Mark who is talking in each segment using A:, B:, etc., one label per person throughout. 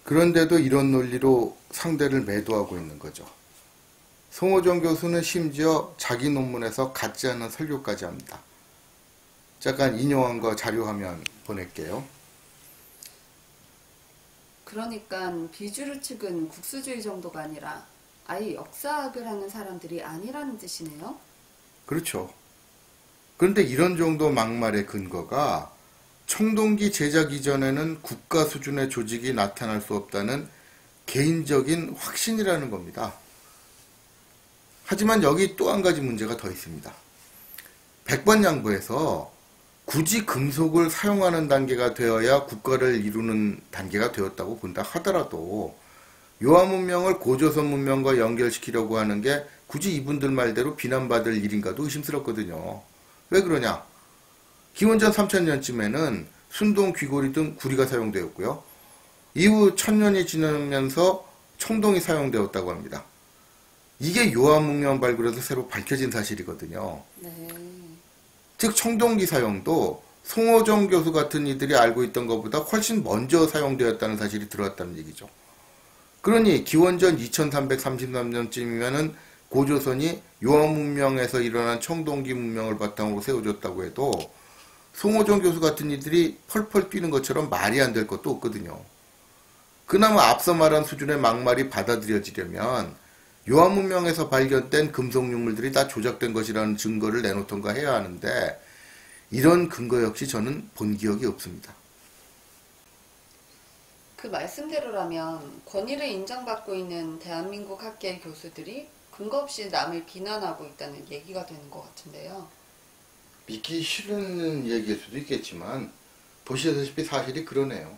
A: 그런데도 이런 논리로 상대를 매도하고 있는 거죠. 송호정 교수는 심지어 자기 논문에서 같지 않은 설교까지 합니다. 잠깐 인용한 거 자료화면 보낼게요.
B: 그러니까 비주류 측은 국수주의 정도가 아니라 아예 역사학을 하는 사람들이 아니라는 뜻이네요.
A: 그렇죠. 그런데 이런 정도 막말의 근거가 청동기 제작 이전에는 국가 수준의 조직이 나타날 수 없다는 개인적인 확신이라는 겁니다. 하지만 여기 또 한 가지 문제가 더 있습니다. 백번양보에서 굳이 금속을 사용하는 단계가 되어야 국가를 이루는 단계가 되었다고 본다 하더라도 요한문명을 고조선 문명과 연결시키려고 하는 게 굳이 이분들 말대로 비난받을 일인가도 의심스럽거든요. 왜 그러냐? 기원전 3000년쯤에는 순동, 귀고리 등 구리가 사용되었고요. 이후 1000년이 지나면서 청동이 사용되었다고 합니다. 이게 요한문명 발굴에서 새로 밝혀진 사실이거든요.
B: 네.
A: 즉 청동기 사용도 송호정 교수 같은 이들이 알고 있던 것보다 훨씬 먼저 사용되었다는 사실이 들어왔다는 얘기죠. 그러니 기원전 2333년쯤이면은 고조선이 요한문명에서 일어난 청동기 문명을 바탕으로 세워졌다고 해도 송호정 교수 같은 이들이 펄펄 뛰는 것처럼 말이 안 될 것도 없거든요. 그나마 앞서 말한 수준의 막말이 받아들여지려면 요한문명에서 발견된 금속 유물들이 다 조작된 것이라는 증거를 내놓던가 해야 하는데 이런 근거 역시 저는 본 기억이 없습니다.
B: 그 말씀대로라면 권위를 인정받고 있는 대한민국 학계의 교수들이 근거 없이 남을 비난하고 있다는 얘기가 되는 것 같은데요.
A: 믿기 싫은 얘기일 수도 있겠지만 보시다시피 사실이 그러네요.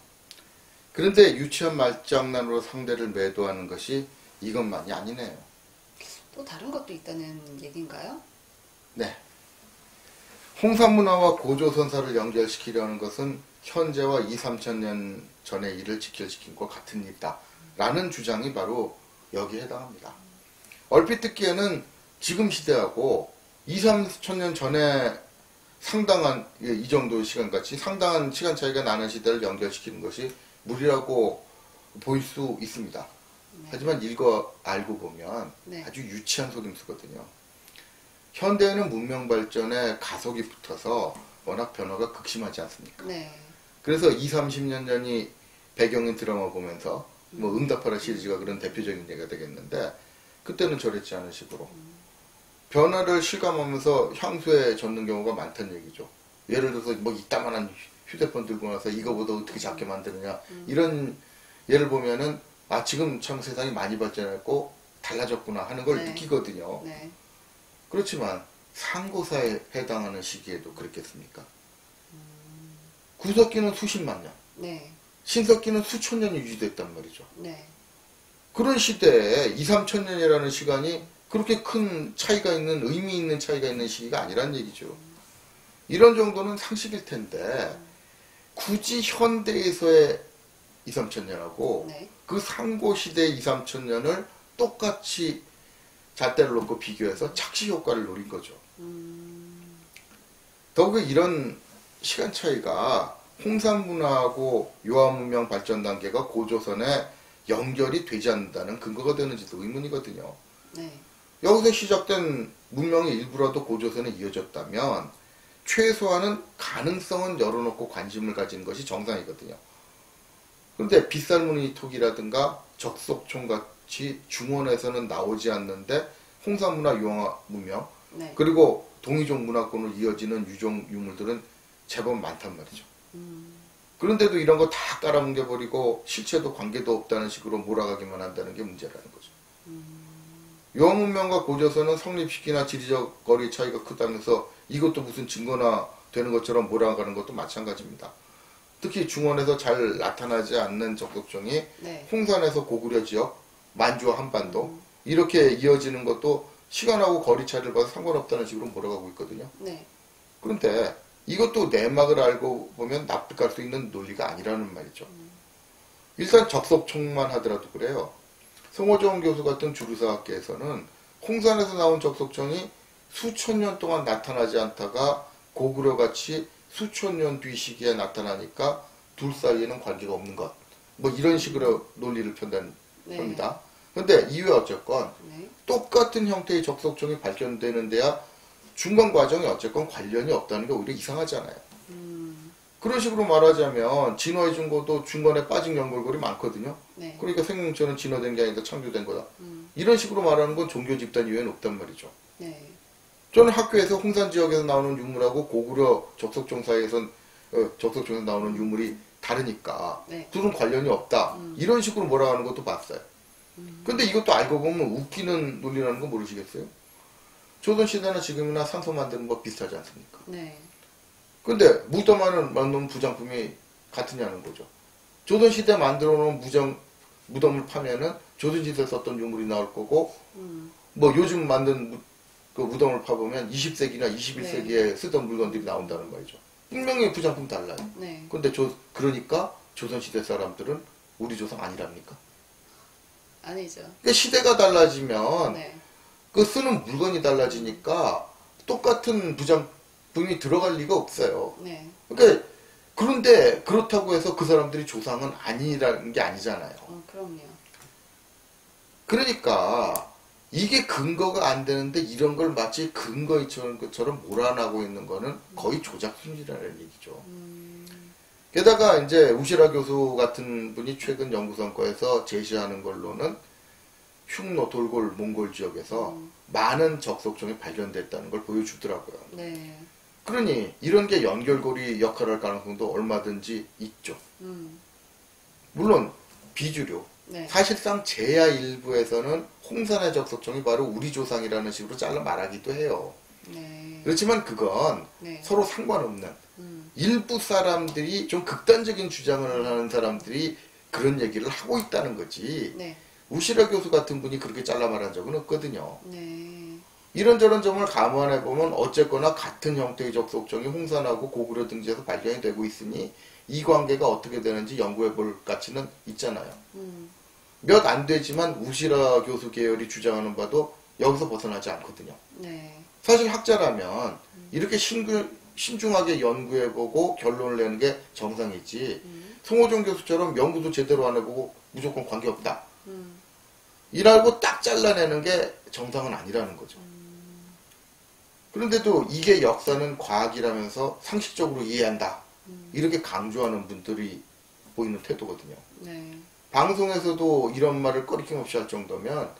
A: 그런데 유치한 말장난으로 상대를 매도하는 것이 이것만이 아니네요.
B: 또 다른 것도 있다는 얘기인가요?
A: 네. 홍산문화와 고조선사를 연결시키려는 것은 현재와 2~3천년 전의 일을 직결시킨 것 같은 일이다 라는 주장이 바로 여기에 해당합니다. 얼핏 듣기에는 지금 시대하고 2~3천년 전에 상당한 이 정도 시간같이 상당한 시간 차이가 나는 시대를 연결시키는 것이 무리라고 보일 수 있습니다.
B: 네.
A: 하지만 알고 보면
B: 네.
A: 아주 유치한 속임수거든요. 현대에는 문명 발전에 가속이 붙어서 워낙 변화가 극심하지 않습니까?
B: 네.
A: 그래서 20~30년 전이 배경인 드라마 보면서 뭐 응답하라 시리즈가 그런 대표적인 예가 되겠는데 그때는 저랬지 않은 식으로 변화를 실감하면서 향수에 젖는 경우가 많다는 얘기죠. 예를 들어서 뭐 이따만한 휴대폰 들고 나서 이거보다 어떻게 작게 만드느냐 이런 예를 보면은 아 지금 참 세상이 많이 발전했고 달라졌구나 하는 걸
B: 네.
A: 느끼거든요.
B: 네.
A: 그렇지만 상고사에 해당하는 시기에도 그렇겠습니까? 구석기는 수십만 년,
B: 네.
A: 신석기는 수천 년이 유지됐단 말이죠.
B: 네.
A: 그런 시대에 2~3천년이라는 시간이 그렇게 큰 차이가 있는 의미 있는 차이가 있는 시기가 아니란 얘기죠. 이런 정도는 상식일 텐데 굳이 현대에서의 2~3천년하고
B: 네.
A: 그 상고시대의 2~3천년을 똑같이 잣대를 놓고 비교해서 착시 효과를 노린 거죠. 더욱이 이런 시간 차이가 홍산문화하고 요한문명 발전 단계가 고조선에 연결이 되지 않는다는 근거가 되는지도 의문이거든요.
B: 네.
A: 여기서 시작된 문명의 일부라도 고조선에 이어졌다면 최소한은 가능성은 열어놓고 관심을 가지는 것이 정상이거든요. 그런데 빗살무늬톡이라든가 적석총같이 중원에서는 나오지 않는데 홍산문화 요한문명
B: 네.
A: 그리고 동이족 문화권으로 이어지는 유종 유물들은 제법 많단 말이죠. 그런데도 이런 거 다 깔아뭉개버리고 실체도 관계도 없다는 식으로 몰아가기만 한다는 게 문제라는 거죠. 요한문명과 고조선은 성립시기나 지리적 거리 차이가 크다면서 이것도 무슨 증거나 되는 것처럼 몰아가는 것도 마찬가지입니다. 특히 중원에서 잘 나타나지 않는 적석종이
B: 네.
A: 홍산에서 고구려 지역, 만주와 한반도 이렇게 이어지는 것도 시간하고 거리 차이를 봐서 상관없다는 식으로 몰아가고 있거든요.
B: 네.
A: 그런데 이것도 내막을 알고 보면 납득할 수 있는 논리가 아니라는 말이죠. 일단 적석총만 하더라도 그래요. 송호정 교수 같은 주류사학계에서는 홍산에서 나온 적석총이 수천 년 동안 나타나지 않다가 고구려같이 수천 년 뒤 시기에 나타나니까 둘 사이에는 관계가 없는 것 뭐 이런 식으로 논리를 편다는
B: 네.
A: 겁니다. 근데 이후에 어쨌건
B: 네.
A: 똑같은 형태의 적속종이 발견되는 데야 중간 과정에 어쨌건 관련이 없다는 게 오히려 이상하잖아요. 그런 식으로 말하자면 진화해준 것도 중간에 빠진 연결고리 많거든요.
B: 네.
A: 그러니까 생명체는 진화된 게 아니라 창조된 거다. 이런 식으로 말하는 건 종교 집단 이외에는 없단 말이죠.
B: 네.
A: 저는 학교에서 홍산 지역에서 나오는 유물하고 고구려 적석종 사이에선 적석종에서 나오는 유물이 다르니까
B: 네.
A: 둘은 관련이 없다. 이런 식으로 뭐라 하는 것도 봤어요. 근데 이것도 알고 보면 웃기는 논리라는 거 모르시겠어요? 조선시대나 지금이나 산소 만드는 거 비슷하지 않습니까?
B: 네.
A: 근데 무덤 안에 만든 부장품이 같으냐는 거죠. 조선시대 만들어 놓은 무덤을 파면은 조선시대에 썼던 유물이 나올 거고, 뭐 요즘 만든 그 무덤을 파보면 20세기나 21세기에 쓰던 물건들이 나온다는 말이죠. 분명히 부장품 달라요.
B: 네.
A: 근데 그러니까 조선시대 사람들은 우리 조상 아니랍니까?
B: 아니죠.
A: 그러니까 시대가 달라지면
B: 네.
A: 그 쓰는 물건이 달라지니까 똑같은 부장품이 들어갈 리가 없어요.
B: 네.
A: 그러니까 그런데 그렇다고 해서 그 사람들이 조상은 아니라는 게 아니잖아요.
B: 그럼요.
A: 그러니까 이게 근거가 안 되는데 이런 걸 마치 근거인 것처럼 몰아나고 있는 거는 거의 조작순이라는 얘기죠. 게다가 이제 우시라 교수 같은 분이 최근 연구 성과에서 제시하는 걸로는 흉노, 돌골, 몽골 지역에서 많은 적석종이 발견됐다는 걸 보여주더라고요.
B: 네.
A: 그러니 이런 게 연결고리 역할을 할 가능성도 얼마든지 있죠. 물론 비주류.
B: 네.
A: 사실상 제야 일부에서는 홍산의 적석종이 바로 우리 조상이라는 식으로 잘라 말하기도 해요.
B: 네.
A: 그렇지만 그건
B: 네.
A: 서로 상관없는 일부 사람들이 좀 극단적인 주장을 하는 사람들이 그런 얘기를 하고 있다는 거지.
B: 네.
A: 우시라 교수 같은 분이 그렇게 잘라 말한 적은 없거든요.
B: 네.
A: 이런저런 점을 감안해 보면 어쨌거나 같은 형태의 적석종이 홍산하고 고구려 등지에서 발견이 되고 있으니 이 관계가 어떻게 되는지 연구해 볼 가치는 있잖아요. 몇 안 되지만 우시라 교수 계열이 주장하는 바도 여기서 벗어나지 않거든요.
B: 네.
A: 사실 학자라면 이렇게 신중하게 연구해보고 결론을 내는 게 정상이지. 송호정 교수처럼 연구도 제대로 안 해보고 무조건 관계없다. 이라고 딱 잘라내는 게 정상은 아니라는 거죠. 그런데도 이게 역사는 과학이라면서 상식적으로 이해한다. 이렇게 강조하는 분들이 보이는 태도거든요.
B: 네.
A: 방송에서도 이런 말을 꺼리낌없이 할 정도면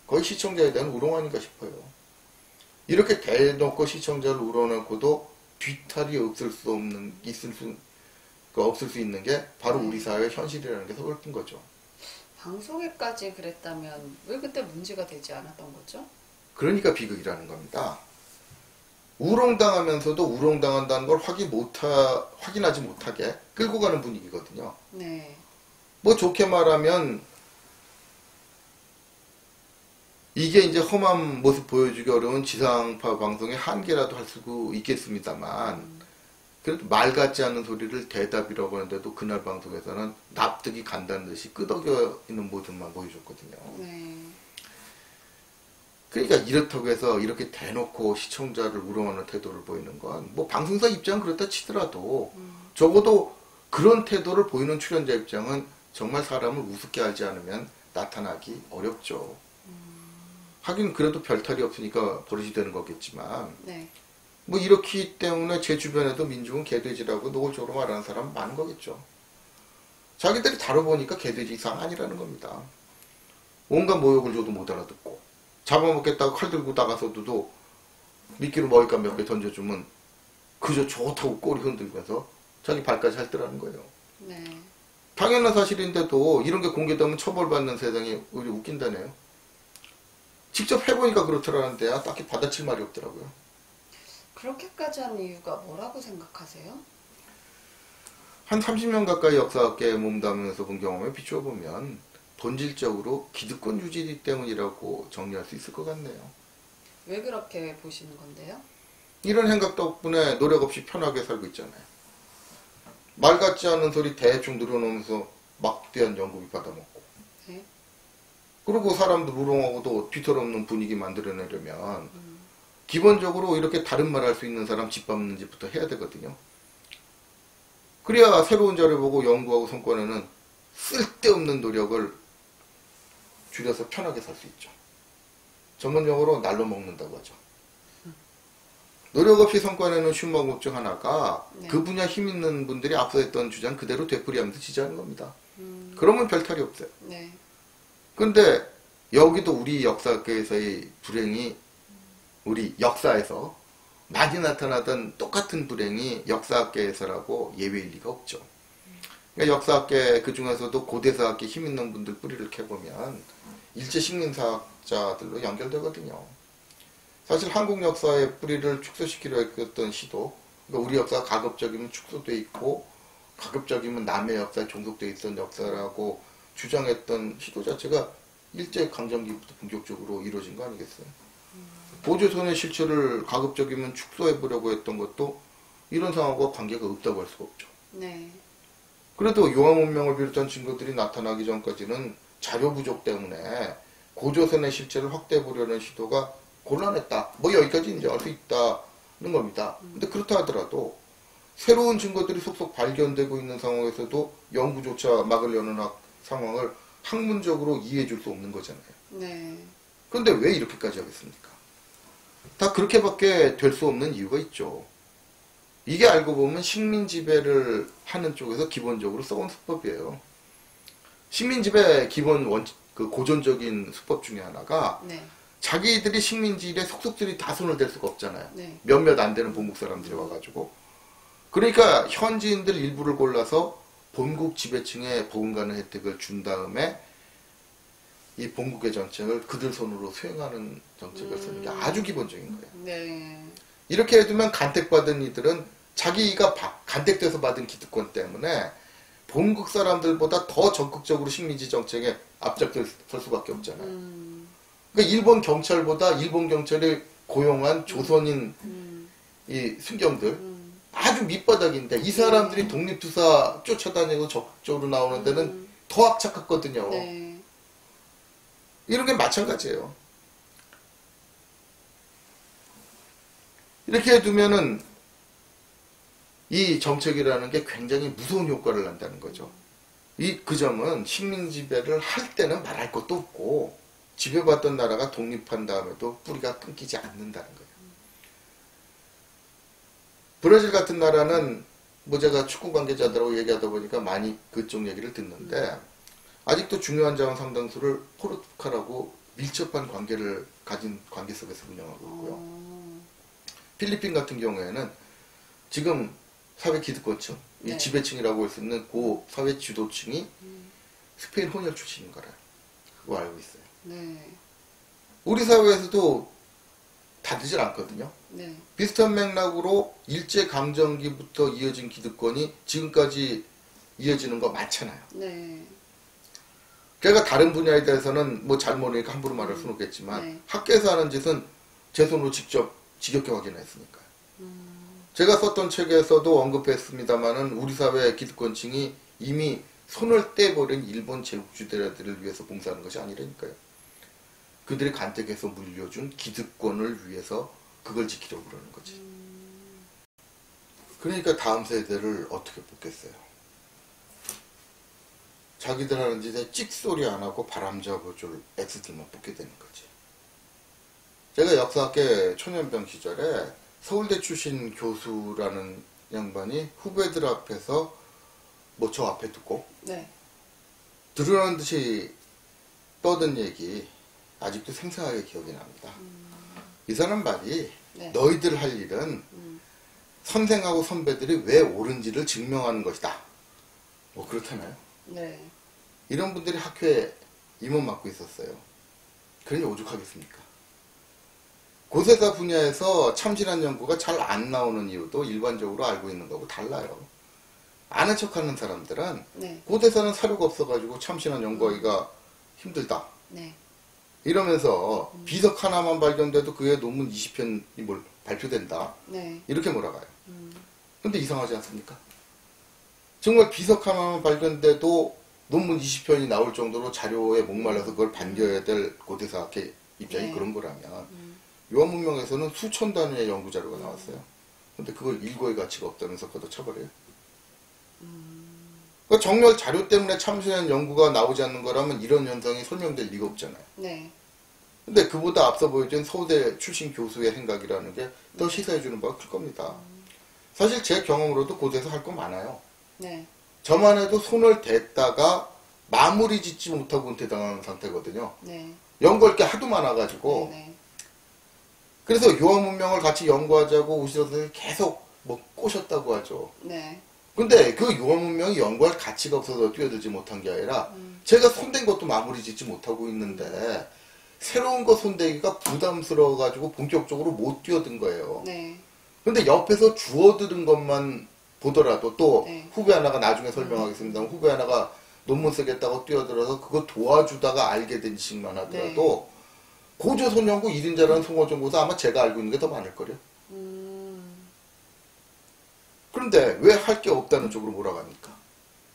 A: 거의 시청자에 대한 우롱 아닌가 싶어요. 이렇게 대놓고 시청자를 우러놓고도 뒤탈이 없을 수 있는 게 바로 우리 사회의 현실이라는 게 서글픈 거죠.
B: 방송에까지 그랬다면 왜 그때 문제가 되지 않았던 거죠?
A: 그러니까 비극이라는 겁니다. 우롱당하면서도 우롱당한다는 걸 확인하지 못하게 끌고 가는 분위기거든요.
B: 네.
A: 뭐 좋게 말하면 이게 이제 험한 모습 보여주기 어려운 지상파 방송의 한계라도 할 수 있겠습니다만 그래도 말 같지 않는 소리를 대답이라고 하는데도 그날 방송에서는 납득이 간다는 듯이 끄덕여 있는 모습만 보여줬거든요.
B: 네.
A: 그러니까 이렇다고 해서 이렇게 대놓고 시청자를 우롱하는 태도를 보이는 건 뭐 방송사 입장은 그렇다 치더라도 적어도 그런 태도를 보이는 출연자 입장은 정말 사람을 우습게 하지 않으면 나타나기 어렵죠. 하긴 그래도 별탈이 없으니까 버릇이 되는 거겠지만
B: 네.
A: 뭐 이렇기 때문에 제 주변에도 민중은 개돼지라고 노골적으로 말하는 사람 많은 거겠죠. 자기들이 다뤄보니까 개돼지 이상 아니라는 겁니다. 온갖 모욕을 줘도 못 알아듣고 잡아먹겠다고 칼 들고 나가서도 미끼로 먹잇감 몇 개 던져주면 그저 좋다고 꼬리 흔들면서 자기 발까지 핥더라는 거예요.
B: 네.
A: 당연한 사실인데도 이런 게 공개되면 처벌받는 세상이 우리 웃긴다네요. 직접 해보니까 그렇더라는데 딱히 받아칠 말이 없더라고요.
B: 그렇게까지 한 이유가 뭐라고 생각하세요?
A: 한 30년 가까이 역사학계에 몸담으면서 본 경험에 비추어 보면 본질적으로 기득권 유지 때문이라고 정리할 수 있을 것 같네요.
B: 왜 그렇게 보시는 건데요?
A: 이런 행각 덕분에 노력 없이 편하게 살고 있잖아요. 말 같지 않은 소리 대충 늘어놓으면서 막대한 연구비 받아먹고
B: 네.
A: 그리고 사람들 우롱하고도 뒤털없는 분위기 만들어내려면 기본적으로 이렇게 다른 말 할 수 있는 사람 짓밟는 짓부터 해야 되거든요. 그래야 새로운 자료 보고 연구하고 성과내는 쓸데없는 노력을 줄여서 편하게 살 수 있죠. 전문용어로 날로 먹는다고 하죠. 노력 없이 성과내는 슈머국 중 하나가
B: 네.
A: 그 분야 힘 있는 분들이 앞서 했던 주장 그대로 되풀이하면서 지지하는 겁니다. 그러면 별 탈이 없어요.
B: 네.
A: 근데 여기도 우리 역사계에서의 불행이 우리 역사에서 많이 나타나던 똑같은 불행이 역사학계에서라고 예외일 리가 없죠. 그러니까 역사학계 그 중에서도 고대사학계 힘 있는 분들 뿌리를 캐보면 일제 식민사학자들로 연결되거든요. 사실 한국 역사의 뿌리를 축소시키려 했던 시도, 그러니까 우리 역사가 가급적이면 축소돼 있고 가급적이면 남의 역사에 종속돼 있던 역사라고 주장했던 시도 자체가 일제 강점기부터 본격적으로 이루어진 거 아니겠어요? 고조선의 실체를 가급적이면 축소해보려고 했던 것도 이런 상황과 관계가 없다고 할 수가 없죠.
B: 네.
A: 그래도 용화문명을 비롯한 증거들이 나타나기 전까지는 자료 부족 때문에 고조선의 실체를 확대해보려는 시도가 곤란했다. 뭐 여기까지 인정할 수 있다는 겁니다. 근데 그렇다 하더라도 새로운 증거들이 속속 발견되고 있는 상황에서도 연구조차 막으려는 상황을 학문적으로 이해해 줄 수 없는 거잖아요.
B: 네.
A: 그런데 왜 이렇게까지 하겠습니까? 다 그렇게밖에 될 수 없는 이유가 있죠. 이게 알고 보면 식민 지배를 하는 쪽에서 기본적으로 써온 수법이에요. 식민 지배 기본 그 고전적인 수법 중에 하나가
B: 네.
A: 자기들이 식민지 일에 속속들이 다 손을 댈 수가 없잖아요.
B: 네.
A: 몇몇 안 되는 본국 사람들이 와가지고. 그러니까 현지인들 일부를 골라서 본국 지배층에 버금가는 혜택을 준 다음에 이 본국의 정책을 그들 손으로 수행하는 정책을 쓰는 게 아주 기본적인 거예요.
B: 네.
A: 이렇게 해두면 간택받은 이들은 자기가 간택돼서 받은 기득권 때문에 본국 사람들보다 더 적극적으로 식민지 정책에 앞장설 수밖에 없잖아요. 그러니까 일본 경찰보다 일본 경찰이 고용한 조선인 이 순경들 아주 밑바닥인데 이 사람들이 독립투사 쫓아다니고 적적으로 나오는 데는 더 악착같거든요.
B: 네.
A: 이런 게 마찬가지예요. 이렇게 두면은 이 정책이라는 게 굉장히 무서운 효과를 난다는 거죠. 그 점은 식민 지배를 할 때는 말할 것도 없고 지배받던 나라가 독립한 다음에도 뿌리가 끊기지 않는다는 거예요. 브라질 같은 나라는 뭐 제가 축구 관계자들하고 얘기하다 보니까 많이 그쪽 얘기를 듣는데 아직도 중요한 자원 상당수를 포르투갈하고 밀접한 관계를 가진 관계 속에서 운영하고 있고요. 필리핀 같은 경우에는 지금 사회 기득권층,
B: 네.
A: 이 지배층이라고 할 수 있는 고 사회 주도층이 스페인 혼혈 출신인 거라고 알고 있어요.
B: 네.
A: 우리 사회에서도 다르질 않거든요.
B: 네.
A: 비슷한 맥락으로 일제 강점기부터 이어진 기득권이 지금까지 이어지는 거 많잖아요.
B: 네.
A: 제가 다른 분야에 대해서는 뭐 잘 모르니까 함부로 말할 수는 없겠지만
B: 네.
A: 학계에서 하는 짓은 제 손으로 직접 지겹게 확인했으니까요. 제가 썼던 책에서도 언급했습니다마는 우리 사회 기득권층이 이미 손을 떼버린 일본 제국주의자들을 위해서 봉사하는 것이 아니라니까요. 그들이 간택해서 물려준 기득권을 위해서 그걸 지키려고 그러는 거지. 그러니까 다음 세대를 어떻게 뽑겠어요? 자기들 하는 짓에 찍소리 안 하고 바람 잡아줄 X들만 뽑게 되는 거지. 제가 역사학계 초년병 시절에 서울대 출신 교수라는 양반이 후배들 앞에서 뭐 저 앞에 두고
B: 네.
A: 드러난 듯이 떠든 얘기 아직도 생생하게 기억이 납니다. 이 사람 말이
B: 네.
A: 너희들 할 일은 선생하고 선배들이 왜 옳은지를 증명하는 것이다. 뭐 그렇잖아요.
B: 네.
A: 이런 분들이 학교에 임원 맡고 있었어요. 그러니 오죽하겠습니까? 고세사 분야에서 참신한 연구가 잘 안 나오는 이유도 일반적으로 알고 있는 거하고 달라요. 아는 척하는 사람들은
B: 네.
A: 고대사는 사료가 없어가지고 참신한 연구하기가 힘들다.
B: 네.
A: 이러면서 비석 하나만 발견돼도 그의 논문 20편이 발표된다.
B: 네.
A: 이렇게 몰아가요. 근데 이상하지 않습니까? 정말 비석 하나만 발견돼도 논문 20편이 나올 정도로 자료에 목말라서 그걸 반겨야 될 고대사학회 입장이
B: 네.
A: 그런 거라면 요한문명에서는 수천 단위의 연구자료가 나왔어요. 근데 그걸 읽어의 가치가 없다면서 걷어차버려요. 그 정렬 자료 때문에 참신한 연구가 나오지 않는 거라면 이런 현상이 설명될 리가 없잖아요.
B: 네.
A: 근데 그보다 앞서 보여준 서울대 출신 교수의 생각이라는 게 더 시사해주는 바가 클 겁니다. 사실 제 경험으로도 고대에서 할 거 많아요.
B: 네.
A: 저만 해도 손을 댔다가 마무리 짓지 못하고 은퇴당하는 상태거든요.
B: 네.
A: 연구할 게 하도 많아가지고.
B: 네.
A: 그래서 요한문명을 같이 연구하자고 오시던 선생님이 계속 뭐 꼬셨다고 하죠.
B: 네.
A: 근데 그 요한문명이 연구할 가치가 없어서 뛰어들지 못한 게 아니라 제가 손댄 것도 마무리 짓지 못하고 있는데 새로운 거 손대기가 부담스러워가지고 본격적으로 못 뛰어든 거예요.
B: 네.
A: 근데 옆에서 주워들은 것만 보더라도 또
B: 네.
A: 후배 하나가 나중에 설명하겠습니다. 후배 하나가 논문 쓰겠다고 뛰어들어서 그거 도와주다가 알게 된 지식만 하더라도 고조선 연구 1인자라는 송어정보사 아마 제가 알고 있는 게 더 많을걸요. 그런데 왜 할 게 없다는 쪽으로 몰아갑니까?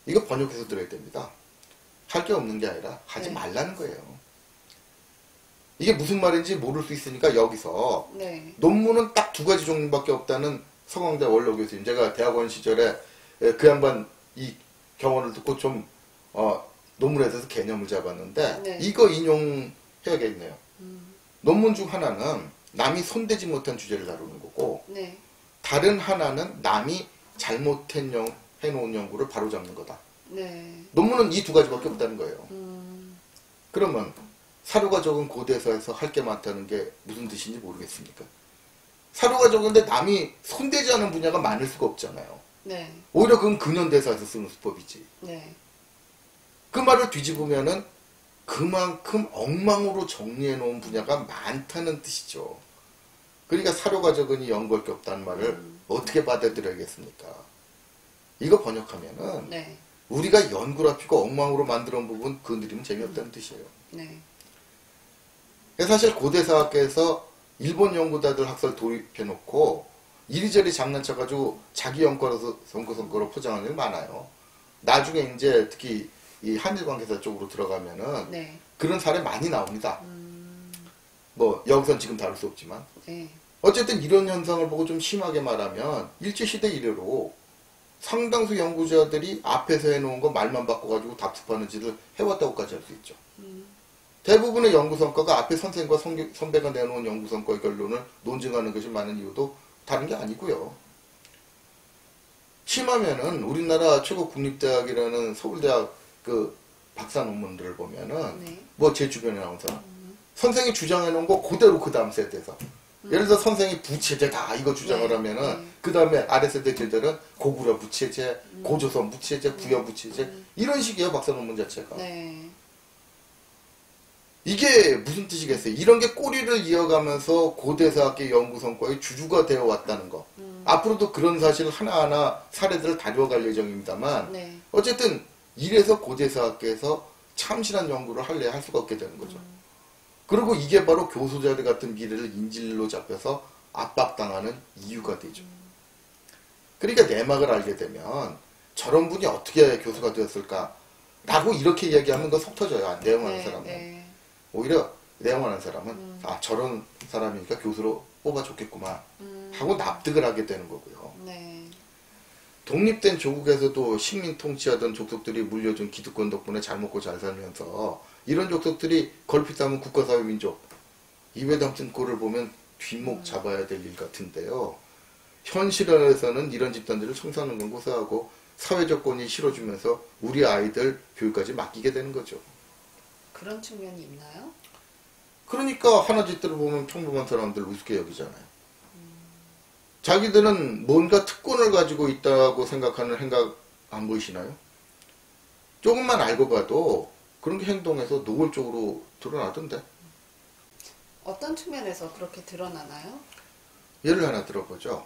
A: 이거 번역해서 들어야 됩니다. 할 게 없는 게 아니라 하지
B: 네.
A: 말라는 거예요. 이게 무슨 말인지 모를 수 있으니까 여기서
B: 네.
A: 논문은 딱 두 가지 종류밖에 없다는 서강대 원로 교수님. 제가 대학원 시절에 그 양반 이 경험을 듣고 좀 논문에 대해서 개념을 잡았는데
B: 네.
A: 이거 인용해야겠네요. 논문 중 하나는 남이 손대지 못한 주제를 다루는 거고
B: 네.
A: 다른 하나는 남이 해놓은 연구를 바로잡는 거다.
B: 네.
A: 논문은 이 두 가지밖에 없다는 거예요. 그러면 사료가 적은 고대사에서 할 게 많다는 게 무슨 뜻인지 모르겠습니까? 사료가 적은데 남이 손대지 않은 분야가 많을 수가 없잖아요.
B: 네.
A: 오히려 그건 근현대사에서 쓰는 수법이지.
B: 네.
A: 그 말을 뒤집으면은 그만큼 엉망으로 정리해 놓은 분야가 많다는 뜻이죠. 그러니까 사료가 적으니 연구할 게 없다는 말을 어떻게 받아들여야겠습니까? 이거 번역하면은
B: 네.
A: 우리가 연구를 합치고 엉망으로 만들어 놓은 부분 건드리면 재미없다는 뜻이에요.
B: 네.
A: 사실 고대사학계에서 일본 연구자들 학설 도입해 놓고 이리저리 장난쳐가지고 자기 연구서로 포장하는 일 많아요. 나중에 이제 특히 이 한일 관계사 쪽으로 들어가면은
B: 네.
A: 그런 사례 많이 나옵니다. 뭐 여기선 지금 다룰 수 없지만
B: 네.
A: 어쨌든 이런 현상을 보고 좀 심하게 말하면 일제시대 이래로 상당수 연구자들이 앞에서 해놓은 거 말만 바꿔가지고 답습하는 짓을 해왔다고까지 할 수 있죠. 대부분의 연구 성과가 앞에 선생과 선배가 내놓은 연구 성과의 결론을 논증하는 것이 많은 이유도 다른 게 아니고요. 심하면은 우리나라 최고 국립대학이라는 서울대학 그 박사 논문들을 보면은
B: 네.
A: 뭐 제 주변에 나온 사람 선생이 주장해 놓은 거 그대로 그 다음 세대에서 예를 들어 선생이 부체제다 이거 주장을
B: 네.
A: 하면은 그 다음에 아래 세대들은 고구려 부체제, 고조선 부체제, 부여 부체제 이런 식이에요 박사 논문 자체가.
B: 네.
A: 이게 무슨 뜻이겠어요? 이런 게 꼬리를 이어가면서 고대사학계 연구 성과의 주주가 되어 왔다는 거. 앞으로도 그런 사실 하나하나 사례들을 다뤄갈 예정입니다만
B: 네.
A: 어쨌든 이래서 고대사학계에서 참신한 연구를 할래야 할 수가 없게 되는 거죠. 그리고 이게 바로 교수자들 같은 미래를 인질로 잡혀서 압박당하는 이유가 되죠. 그러니까 내막을 알게 되면 저런 분이 어떻게 교수가 되었을까 라고 이렇게 이야기하면 그거 속 터져요. 내용하는
B: 네.
A: 사람은.
B: 네.
A: 오히려 내용하는 사람은 아 저런 사람이니까 교수로 뽑아줬겠구만 하고 납득을 하게 되는 거고요.
B: 네.
A: 독립된 조국에서도 식민 통치하던 족속들이 물려준 기득권 덕분에 잘 먹고 잘 살면서 이런 족속들이 걸핏하면 국가사회 민족 입에 담든 꼴을 보면 뒷목 잡아야 될 일 같은데요. 현실에서는 이런 집단들을 청소하는 건 고사하고 사회적 권위 실어주면서 우리 아이들 교육까지 맡기게 되는 거죠.
B: 그런 측면이 있나요?
A: 그러니까 하나 짓들을 보면 평범한 사람들 우습게 여기잖아요. 자기들은 뭔가 특권을 가지고 있다고 생각하는 행각 안 보이시나요? 조금만 알고 봐도 그런 게 행동에서 노골적으로 드러나던데.
B: 어떤 측면에서 그렇게 드러나나요?
A: 예를 하나 들어보죠.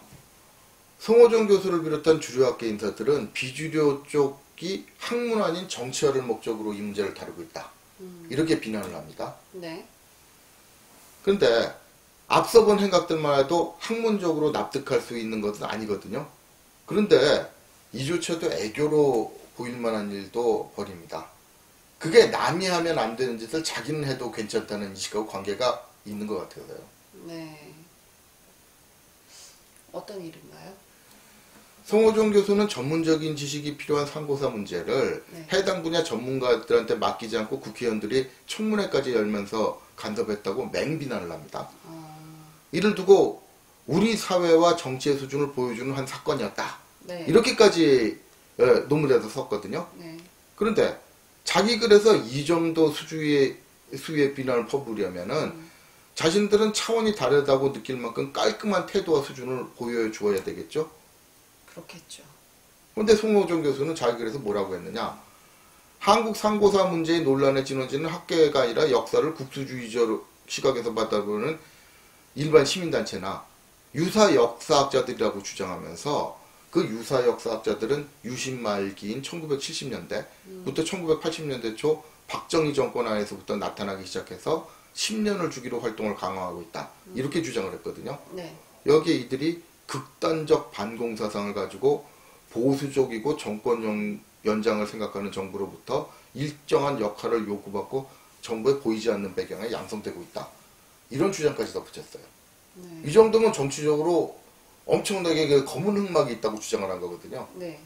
A: 송호정 교수를 비롯한 주류학계 인사들은 비주류 쪽이 학문 아닌 정치화를 목적으로 이 문제를 다루고 있다. 이렇게 비난을 합니다.
B: 네.
A: 그런데 앞서 본 행각들만 해도 학문적으로 납득할 수 있는 것은 아니거든요. 그런데 이조차도 애교로 보일 만한 일도 벌입니다. 그게 남이 하면 안 되는 짓을 자기는 해도 괜찮다는 인식하고 관계가 있는 것 같아요.
B: 네. 어떤 일인가요?
A: 송호정 교수는 전문적인 지식이 필요한 상고사 문제를
B: 네.
A: 해당 분야 전문가들한테 맡기지 않고 국회의원들이 청문회까지 열면서 간섭했다고 맹비난을 합니다. 이를 두고 우리 사회와 정치의 수준을 보여주는 한 사건이었다.
B: 네.
A: 이렇게까지 논문에서 썼거든요.
B: 네.
A: 그런데 자기 글에서 이 정도 수위의 비난을 퍼부으려면은 자신들은 차원이 다르다고 느낄 만큼 깔끔한 태도와 수준을 보여주어야 되겠죠.
B: 그렇겠죠.
A: 그런데 송호정 교수는 자기 글에서 뭐라고 했느냐. 한국 상고사 문제의 논란의 진원지는 학계가 아니라 역사를 국수주의적 시각에서 바라보는 일반 시민단체나 유사 역사학자들이라고 주장하면서 그 유사 역사학자들은 유신 말기인 1970년대부터 1980년대 초 박정희 정권 하에서부터 나타나기 시작해서 10년을 주기로 활동을 강화하고 있다. 이렇게 주장을 했거든요.
B: 네.
A: 여기에 이들이 극단적 반공사상을 가지고 보수적이고 정권 연장을 생각하는 정부로부터 일정한 역할을 요구받고 정부에 보이지 않는 배경에 양성되고 있다. 이런 주장까지 덧붙였어요.
B: 네.
A: 이 정도면 정치적으로 엄청나게 그 검은 흑막이 있다고 주장을 한 거거든요.
B: 네.